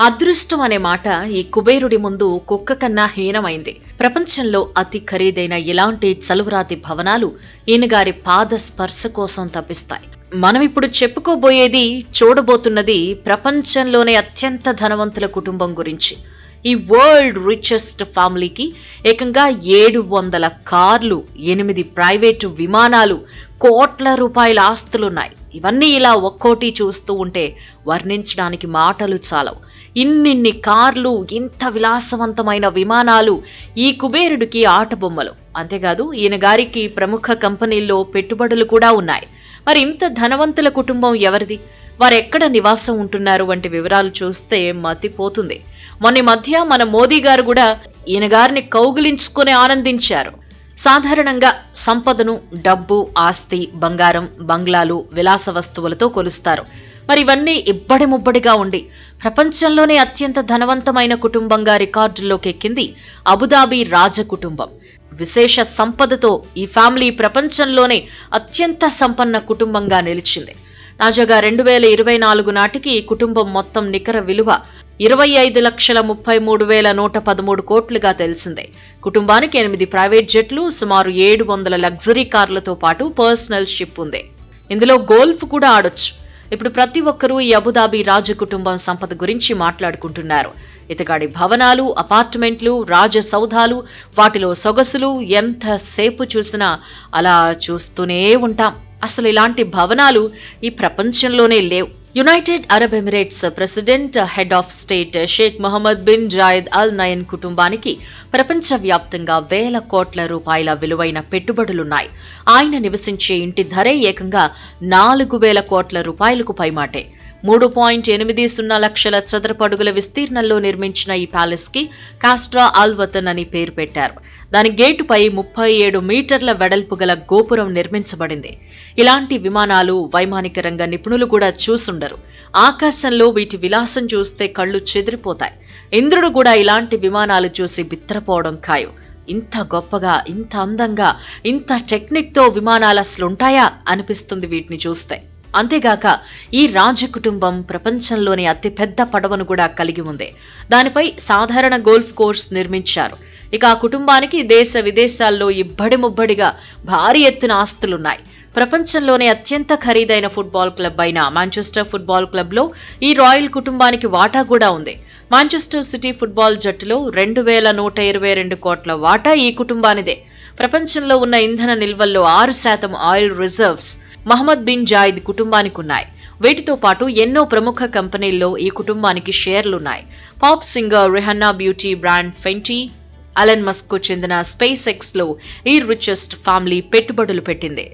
అదృష్టం అనే మాట ఈ కుబేరుడి ముందు కుక్క కన్నా హీనమైంది. ప్రపంచంలో అతి ఖరీదైన ఇలాంటి చలువరాతి భవనాలు ఈయనగారి పాద స్పర్శ కోసం తప్పిస్తాయి. మనం ఇప్పుడు చెప్పుకోబోయేది, చూడబోతున్నది ప్రపంచంలోనే అత్యంత ధనవంతుల కుటుంబం గురించి. ఈ వరల్డ్ రిచెస్ట్ ఫ్యామిలీకి ఏకంగా 700 కార్లు, 8 ప్రైవేటు విమానాలు, కోట్ల రూపాయల ఆస్తులున్నాయి. ఇవన్నీ ఇలా ఒక్కోటి చూస్తూ ఉంటే వర్ణించడానికి మాటలు చాలవు. ఇన్నిన్ని కార్లు, ఇంత విలాసవంతమైన విమానాలు ఈ కుబేరుడికి ఆటబొమ్మలు. అంతేకాదు ఈయన గారికి ప్రముఖ కంపెనీల్లో పెట్టుబడులు కూడా ఉన్నాయి. మరి ఇంత ధనవంతుల కుటుంబం ఎవరిది, వారెక్కడ నివాసం ఉంటున్నారు వంటి వివరాలు చూస్తే మతిపోతుంది. మొన్న మధ్య మన మోదీ గారు కూడా ఈయన గారిని కౌగిలించుకుని ఆనందించారు. సాధారణంగా సంపదను డబ్బు, ఆస్తి, బంగారం, బంగ్లాలు, విలాస వస్తువులతో కొలుస్తారు. మరి ఇవన్నీ ఇబ్బడి ముబ్బడిగా ఉండి ప్రపంచంలోనే అత్యంత ధనవంతమైన కుటుంబంగా రికార్డుల్లోకి ఎక్కింది అబుదాబి రాజ కుటుంబం. విశేష సంపదతో ఈ ఫ్యామిలీ ప్రపంచంలోనే అత్యంత సంపన్న కుటుంబంగా నిలిచింది. తాజాగా 2024 నాటికి ఈ కుటుంబం మొత్తం నికర విలువ 25,33,113 కోట్లుగా తెలిసిందే. కుటుంబానికి 8 ప్రైవేట్ జెట్లు, సుమారు 700 లగ్జరీ కార్లతో పాటు పర్సనల్ షిప్ ఉంది. ఇందులో గోల్ఫ్ కూడా ఆడొచ్చు. ఇప్పుడు ప్రతి ఒక్కరూ ఈ అబుదాబి రాజ కుటుంబం సంపద గురించి మాట్లాడుకుంటున్నారు. ఇతగాడి భవనాలు, అపార్ట్మెంట్లు, రాజ సౌధాలు, వాటిలో సొగసులు ఎంతసేపు చూసినా అలా చూస్తూనే ఉంటాం. అసలు ఇలాంటి భవనాలు ఈ ప్రపంచంలోనే లేవు. United Arab Emirates president, head of state Sheikh Mohamed bin Zayed Al Nahyan కుటుంబానికి ప్రపంచవ్యాప్తంగా వేల కోట్ల రూపాయల విలువైన పెట్టుబడులున్నాయి. ఆయన నివసించే ఇంటి ధరే ఏకంగా 4,000 కోట్ల రూపాయలకు పైమాటే. 3.80 లక్షల చదరపు అడుగుల విస్తీర్ణంలో నిర్మించిన ఈ ప్యాలెస్ కి కాస్ట్రా అల్ వతన్ అని పేరు పెట్టారు. దాని గేటుపై 37 మీటర్ల వెడల్పు గల గోపురం నిర్మించబడింది. ఇలాంటి విమానాలు వైమానిక రంగ నిపుణులు కూడా చూసుండరు. ఆకాశంలో వీటి విలాసం చూస్తే కళ్ళు చెదిరిపోతాయి. ఇంద్రుడు కూడా ఇలాంటి విమానాలు చూసి బిత్తరపోవడం ఖాయం. ఇంత గొప్పగా, ఇంత అందంగా, ఇంత టెక్నిక్తో విమానాలు అసలుంటాయా అనిపిస్తుంది వీటిని చూస్తే. అంతేగాక ఈ రాజ కుటుంబం ప్రపంచంలోని అతిపెద్ద పడవను కూడా కలిగి ఉంది. దానిపై సాధారణ గోల్ఫ్ కోర్స్ నిర్మించారు. ఇక ఆ కుటుంబానికి దేశ విదేశాల్లో ఇబ్బడి ముబ్బడిగా భారీ ఎత్తున ఆస్తులున్నాయి. ప్రపంచంలోనే అత్యంత ఖరీదైన ఫుట్బాల్ క్లబ్ అయిన మాంచెస్టర్ ఫుట్బాల్ క్లబ్ లో ఈ రాయల్ కుటుంబానికి వాటా కూడా ఉంది. మాంచెస్టర్ సిటీ ఫుట్బాల్ జట్టులో 2,122 కోట్ల వాటా ఈ కుటుంబానిదే. ప్రపంచంలో ఉన్న ఇంధన నిల్వల్లో 6% oil reserves Mohammed bin Zayed కుటుంబానికి ఉన్నాయి. వీటితో పాటు ఎన్నో ప్రముఖ కంపెనీల్లో ఈ కుటుంబానికి షేర్లున్నాయి. Pop singer Rihanna beauty brand Fenty, Elon Musk కు చెందిన స్పేస్ ఎక్స్ లో ఈ రిచెస్ట్ ఫ్యామిలీ పెట్టుబడులు పెట్టింది.